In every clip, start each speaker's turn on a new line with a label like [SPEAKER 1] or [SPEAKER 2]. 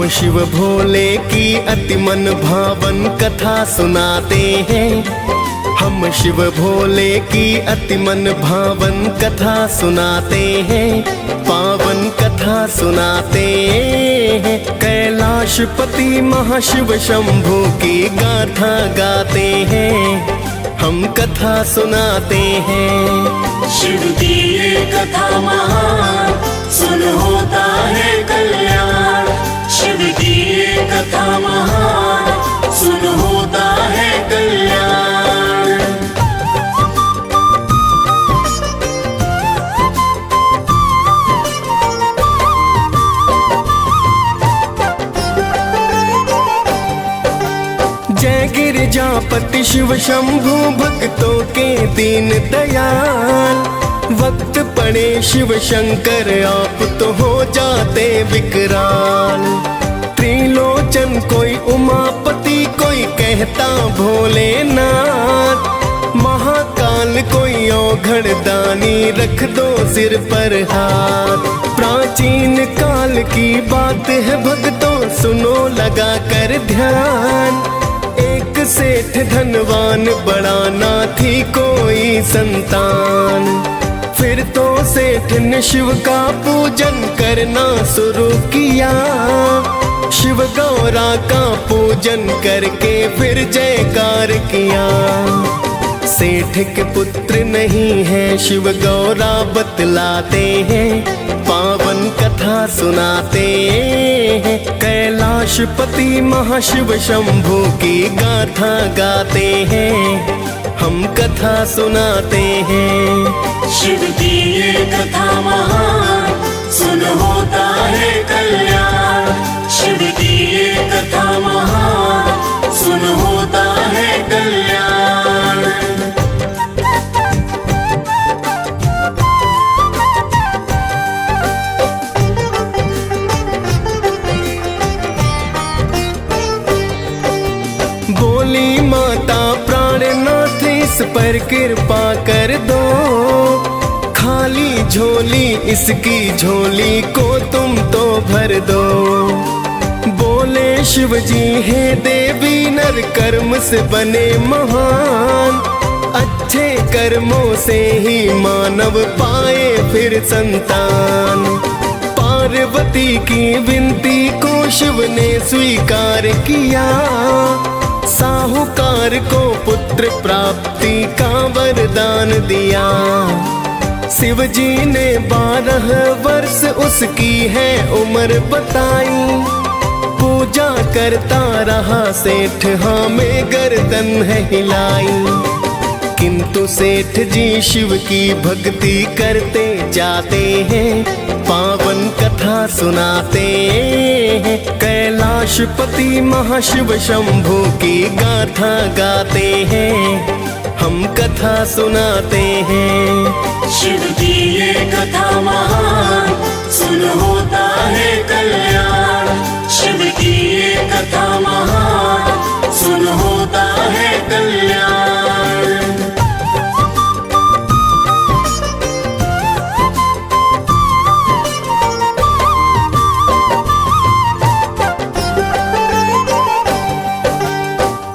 [SPEAKER 1] हम शिव भोले की अति मन भावन कथा सुनाते हैं। हम शिव भोले की अति मन भावन कथा सुनाते हैं, पावन कथा सुनाते हैं। कैलाशपति महाशिव शंभू की गाथा गाते हैं, हम कथा सुनाते हैं।
[SPEAKER 2] शिव की ये कथा महान, सुन होता है कल्याण। शिव की ये कथा महान, सुन होता है कल्याण।
[SPEAKER 1] जय गिरिजापति शिव शंभू भक्तों के दीन दयाल। वक्त पड़े शिव शंकर आप तो हो जाते विकराल। त्रिलोचन कोई उमापति, कोई कहता भोलेनाथ। महाकाल कोई औघड़ दानी, रख दो सिर पर हाथ। प्राचीन काल की बात है भक्तों, सुनो लगा कर ध्यान। एक सेठ धनवान, बड़ा ना थी कोई संतान। फिर तो सेठ ने शिव का पूजन करना शुरू किया। शिव गौरा का पूजन करके फिर जयकार किया। सेठ के पुत्र नहीं है शिव गौरा बतलाते हैं, पावन कथा सुनाते हैं। कैलाशपति महाशिव शंभू की गाथा गाते हैं, हम कथा सुनाते हैं।
[SPEAKER 2] शिव की ये कथा महान, सुन होता है कल्याण। शिव की ये कथा महान, सुन होता है कल्याण।
[SPEAKER 1] बोली माता प्राणनाथ, इस पर कृपा कर दो। खाली झोली इसकी झोली को तुम तो भर दो। बोले शिव जी हे देवी, नर कर्म से बने महान। अच्छे कर्मों से ही मानव पाए फिर संतान। पार्वती की विनती को शिव ने स्वीकार किया। साहूकार को पुत्र प्राप्ति का वरदान दिया। शिव जी ने 12 वर्ष उसकी है उम्र बताई। पूजा करता रहा सेठ, हाँ में गर्दन है हिलाई। किंतु सेठ जी शिव की भक्ति करते जाते हैं, पावन कथा सुनाते हैं। कैलाशपति महाशिव शंभू की गाथा गाते हैं, हम कथा सुनाते हैं।
[SPEAKER 2] शिव की ये कथा महान, सुन होता है कल्याण। शिव की ये कथा महान, सुन होता है कल्याण।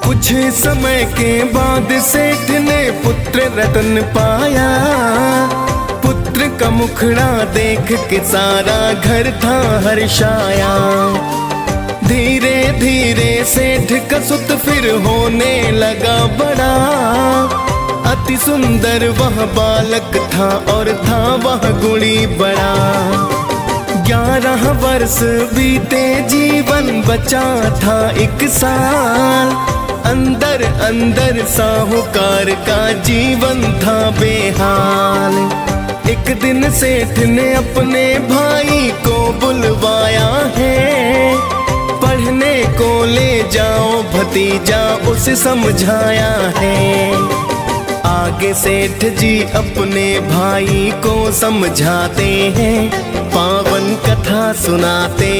[SPEAKER 1] कुछ समय के बाद सेठ ने पुत्र रतन पाया। पुत्र का मुखड़ा देख के सारा घर था हर्षाया। धीरे धीरे सेठ का सुत फिर होने लगा बड़ा। अति सुंदर वह बालक था और था वह गुणी बड़ा। 11 वर्ष बीते जीवन बचा था 1 साल। अंदर अंदर साहूकार का जीवन था बेहाल। एक दिन सेठ ने अपने भाई को बुलवाया है। पढ़ने को ले जाओ भतीजा, उसे समझाया है। आगे सेठ जी अपने भाई को समझाते हैं, पावन कथा सुनाते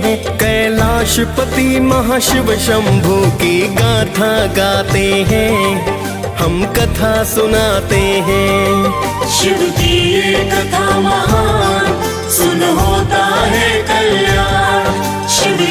[SPEAKER 1] हैं। कैलाशपति महाशिव शंभू की गाथा गाते हैं, हम कथा सुनाते हैं।
[SPEAKER 2] शिव की ये कथा महान, सुन होता है कल्याण। शिव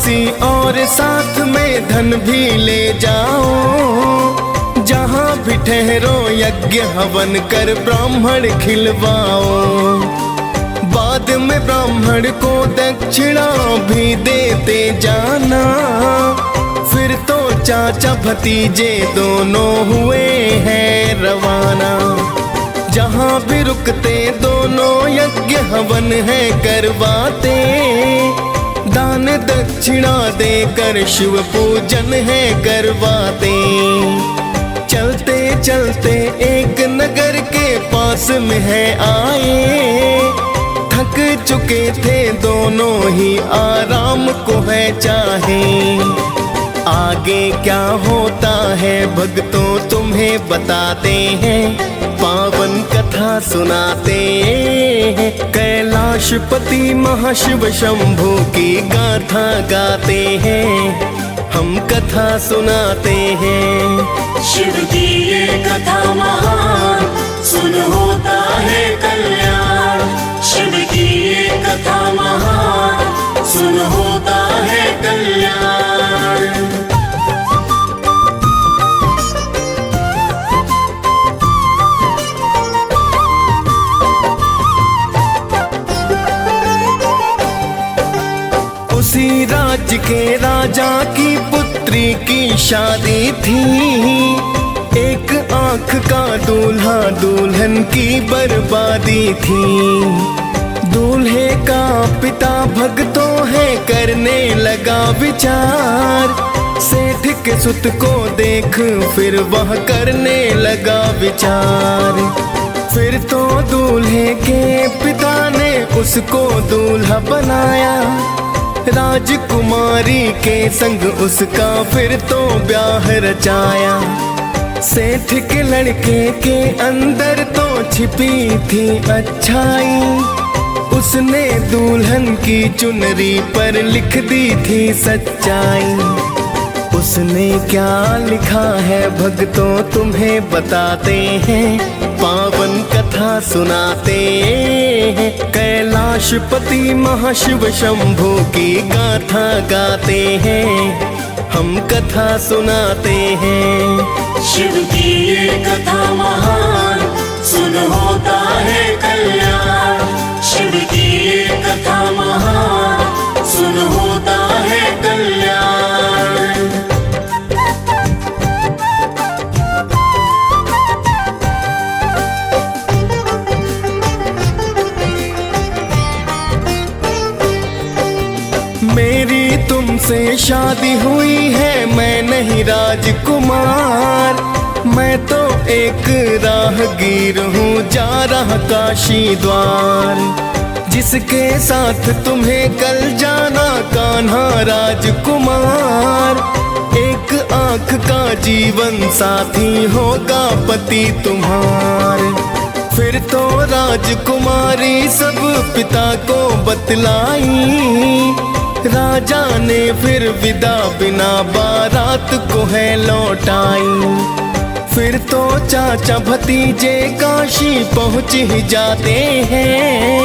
[SPEAKER 1] दासी और साथ में धन भी ले जाओ। जहाँ भी ठहरो यज्ञ हवन कर ब्राह्मण खिलवाओ। बाद में ब्राह्मण को दक्षिणा भी देते जाना। फिर तो चाचा भतीजे दोनों हुए हैं रवाना। जहाँ भी रुकते दोनों यज्ञ हवन है करवाते। दान दक्षिणा देकर शिव पूजन है करवाते। चलते चलते एक नगर के पास में है आए। थक चुके थे दोनों ही आराम को है चाहे। आगे क्या होता है भक्तों तुम्हें बताते हैं। पावन कथा सुनाते हैं। कैलाशपति महाशिव शंभू की गाथा गाते हैं। हम कथा सुनाते हैं।
[SPEAKER 2] शिव की ये कथा महान, सुन होता है कल्याण। शिव की ये कथा महान, सुन होता है कल्याण।
[SPEAKER 1] उसी राज्य के राजा की पुत्री की शादी थी। एक आंख का दूल्हा दुल्हन की बर्बादी थी। दूल्हे का पिता भक्तों है करने लगा विचार। सेठ के सुत को देख फिर वह करने लगा विचार। फिर तो दूल्हे के पिता ने उसको दूल्हा बनाया। राजकुमारी के संग उसका फिर तो ब्याह रचाया। सेठ के लड़के के अंदर तो छिपी थी अच्छाई। उसने दुल्हन की चुनरी पर लिख दी थी सच्चाई। उसने क्या लिखा है भक्तों तुम्हें बताते हैं। पावन कथा सुनाते हैं। कैलाशपति महाशिव शंभू की गाथा गाते हैं। हम कथा सुनाते हैं।
[SPEAKER 2] शिव की ये कथा महान, सुन होता है कल्याण। शिव की ये कथा महान, सुन होता है कल्याण।
[SPEAKER 1] मेरी तुमसे शादी हुई है, मैं नहीं राजकुमार। मैं तो एक राहगीर हूँ जा रहा काशी द्वार। जिसके साथ तुम्हें कल जाना कान्हा राजकुमार। एक आँख का जीवन साथी होगा पति तुम्हार। फिर तो राजकुमारी सब पिता को बतलाई। राजा ने फिर विदा बिना बारात को है लौटाई। फिर तो चाचा भतीजे काशी पहुँच ही जाते हैं।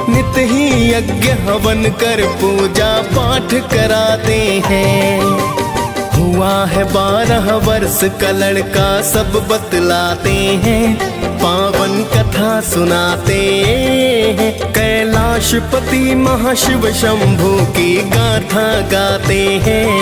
[SPEAKER 1] नित ही यज्ञ हवन कर पूजा पाठ कराते हैं। हुआ है 12 वर्ष का लड़का सब बतलाते हैं। पावन कथा सुनाते हैं। कैलाशपति महाशिव शंभू की गाथा गाते हैं।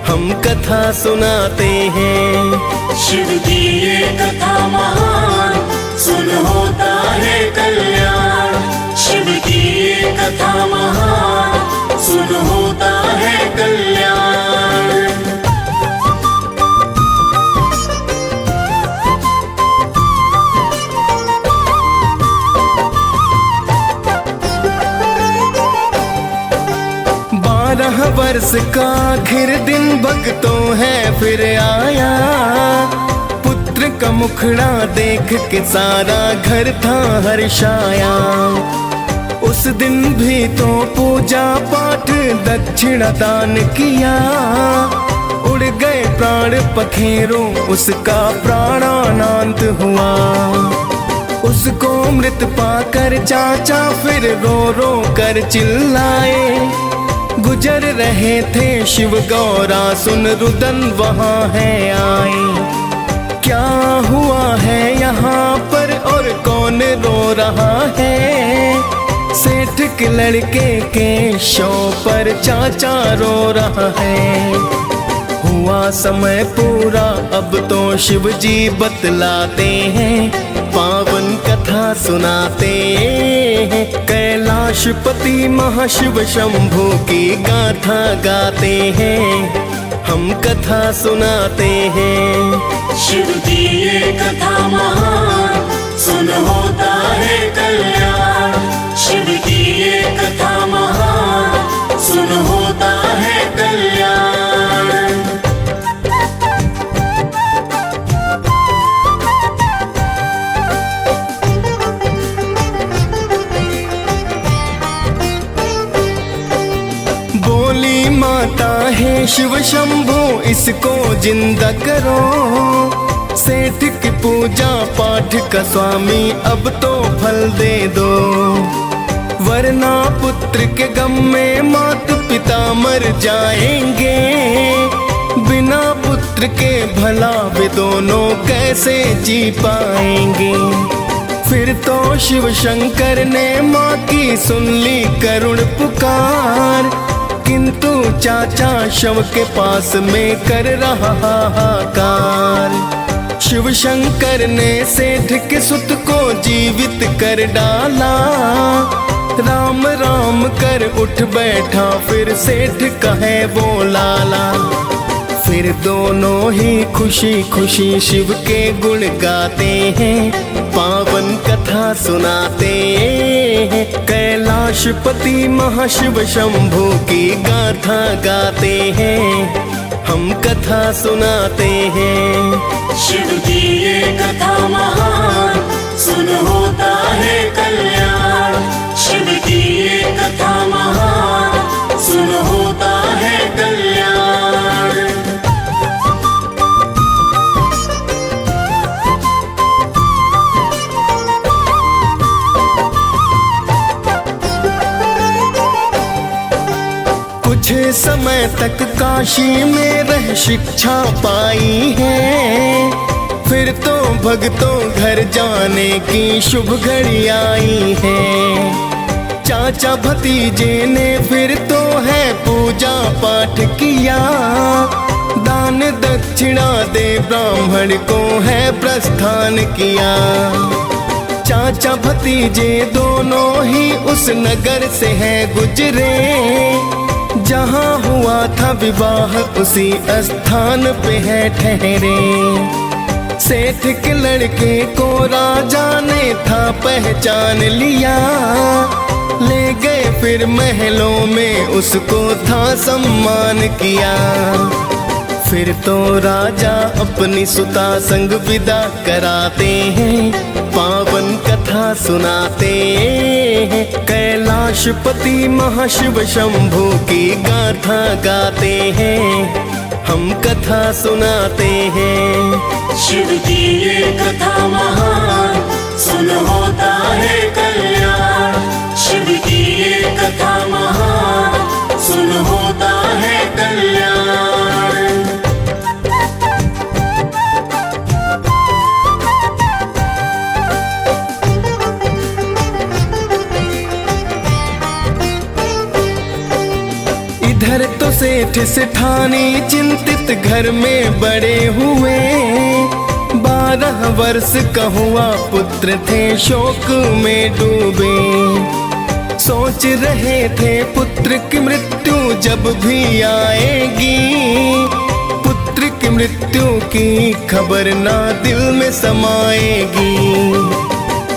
[SPEAKER 1] हम कथा सुनाते हैं।
[SPEAKER 2] शिव की ये कथा महान, सुन होता है कल्याण। शिव की ये कथा महान, सुन होता है कल्याण।
[SPEAKER 1] वर्ष का आखिर दिन भक्तों है फिर आया। पुत्र का मुखड़ा देख के सारा घर था हर्षाया। उस दिन भी तो पूजा पाठ दक्षिणा दान किया। उड़ गए प्राण पखेरों उसका प्राणानंद हुआ। उसको मृत पाकर चाचा फिर रो रो कर चिल्लाए। गुजर रहे थे शिव गौरा, सुन रुदन वहाँ है आए। क्या हुआ है यहाँ पर और कौन रो रहा है? सेठ के लड़के के शव पर चाचा रो रहा है। हुआ समय पूरा अब तो शिव जी बतलाते हैं, पावन कथा सुनाते हैं। कैलाशपति महाशिव शंभू की गाथा गाते हैं, हम कथा सुनाते हैं।
[SPEAKER 2] शिव की ये कथा महान, सुन होता है कल्याण। शिव की ये कथा महान, सुन होता है कल्याण।
[SPEAKER 1] बोली माता है शिव शंभू, इसको जिंदा करो। सेठ की पूजा पाठ का स्वामी अब तो फल दे दो, वरना पुत्र के गम में माता पिता मर जाएंगे। बिना पुत्र के भला वे दोनों कैसे जी पाएंगे। फिर तो शिव शंकर ने माँ की सुन ली करुण पुकार, किंतु चाचा शव के पास में कर रहा हाहाकार। शिव शंकर ने सेठ के सुत को जीवित कर डाला, राम राम कर उठ बैठा फिर सेठ कहे वो लाला। फिर दोनों ही खुशी खुशी शिव के गुण गाते हैं, पावन कथा सुनाते हैं। कैलाशपति महाशिव शंभू की गाथा गाते हैं, हम कथा सुनाते हैं।
[SPEAKER 2] शिव की ये कथा महान, सुन होता है कल्याण। शिव की ये कथा महान, सुन होता है कल्याण।
[SPEAKER 1] कुछ समय तक काशी में रह शिक्षा पाई है, फिर तो भक्तों घर जाने की शुभ घड़ी आई है। चाचा भतीजे ने फिर तो है पूजा पाठ किया, दान दक्षिणा दे ब्राह्मण को है प्रस्थान किया। चाचा भतीजे दोनों ही उस नगर से है गुजरे, जहाँ हुआ था विवाह उसी स्थान पे है ठहरे। सेठ के लड़के को राजा ने था पहचान लिया, ले गए फिर महलों में उसको था सम्मान किया। फिर तो राजा अपनी सुता संग विदा कराते हैं, पावन कथा सुनाते हैं। कैलाशपति महाशिव शंभू की गाथा गाते हैं, हम कथा सुनाते हैं।
[SPEAKER 2] शिव की ये कथा महान, सुन होता है कल्याण। शिव की ये कथा महान, सुन होता है कल्याण।
[SPEAKER 1] इधर तो सेठ सेठानी चिंतित घर में बड़े हुए, 12 वर्ष का हुआ पुत्र थे शोक में डूबे। सोच रहे थे पुत्र की मृत्यु जब भी आएगी, पुत्र की मृत्यु की खबर ना दिल में समाएगी।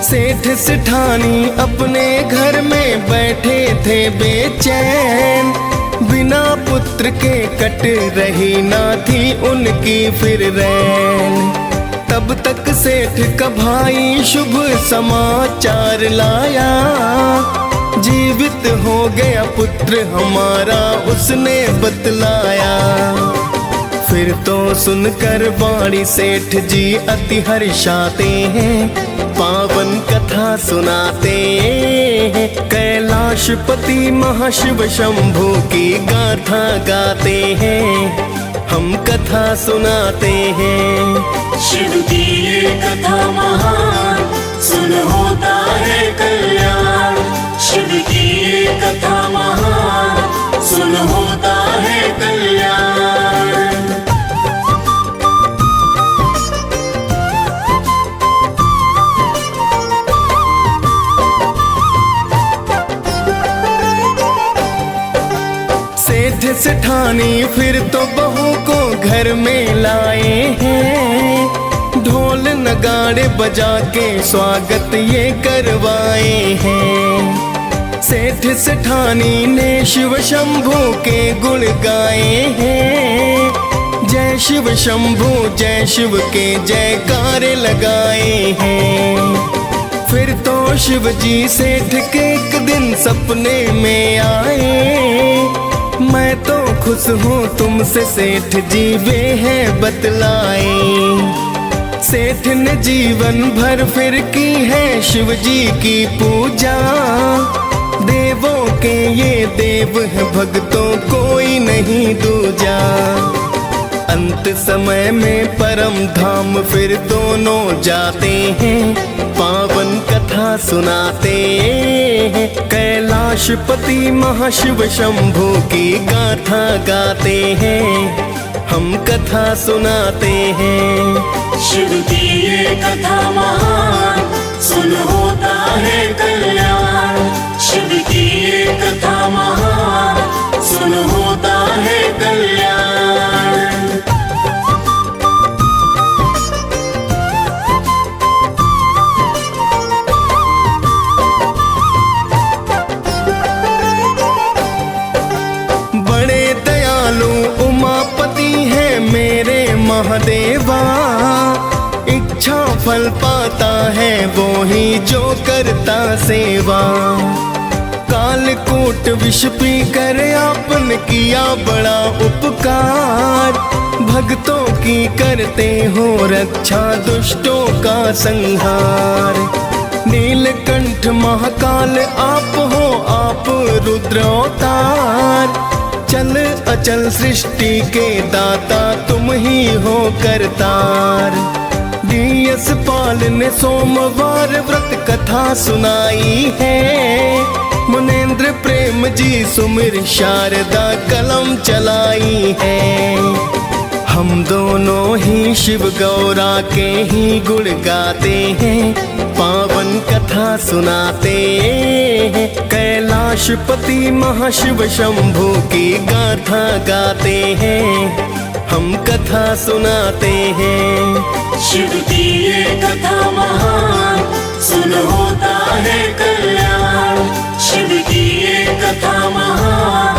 [SPEAKER 1] सेठ सेठानी अपने घर में बैठे थे बेचैन, बिना पुत्र के कट रही ना थी उनकी फिर रैन। तब तक सेठ का भाई शुभ समाचार लाया, जीवित हो गया पुत्र हमारा उसने बतलाया। फिर तो सुनकर बाड़ी सेठ जी अति हर्षाते हैं, पावन कथा सुनाते हैं। कैलाशपति महाशिव शंभू की गाथा गाते हैं, हम कथा सुनाते हैं।
[SPEAKER 2] शिव की ये कथा महान, सुन होता है कल्याण। शिव की ये कथा महान, सुन होता है कल्याण।
[SPEAKER 1] सेठ सेठानी फिर तो बहू को घर में लाए हैं, ढोल नगाड़े बजा के स्वागत ये करवाए हैं। सेठ सेठानी ने शिव शंभू के गुण गाए हैं, जय शिव शंभू जय शिव के जयकारे लगाए हैं। फिर तो शिव जी सेठ के एक दिन सपने में आए, मैं तो खुश हूँ तुमसे सेठ जी वे हैं बतलाए। सेठ ने जीवन भर फिर की है शिव जी की पूजा, देवों के ये देव है भक्तों कोई नहीं दूजा। अंत समय में परम धाम फिर दोनों जाते हैं, पावन कथा सुनाते हैं। कैलाशपति महाशिव शंभू की गाथा गाते हैं, हम कथा सुनाते हैं।
[SPEAKER 2] शिव की ये कथा महान, सुन होता है कल्याण। शिव की ये कथा महान, सुन होता है कल्याण।
[SPEAKER 1] बड़े दयालु उमापति हैं मेरे महादेवा, इच्छा फल पाता है वो ही जो करता सेवा। कालकूट विष पी कर आपने किया बड़ा उपकार, भक्तों की करते हो रक्षा दुष्टों का संहार। नीलकंठ महाकाल आप हो आप रुद्र अवतार, चल अचल सृष्टि के दाता तुम ही हो करतार। डीएस पाल ने सोमवार व्रत कथा सुनाई है, मुनेन्द्र प्रेम जी सुमिर शारदा कलम चलाई है। हम दोनों ही शिव गौरा के ही गुण गाते हैं, पावन कथा सुनाते हैं। कैलाशपति महाशिव शंभू की गाथा गाते हैं, हम कथा सुनाते हैं।
[SPEAKER 2] शिव की ये कथा महान, सुन होता है कल्याण। शिव की ये कथा महान,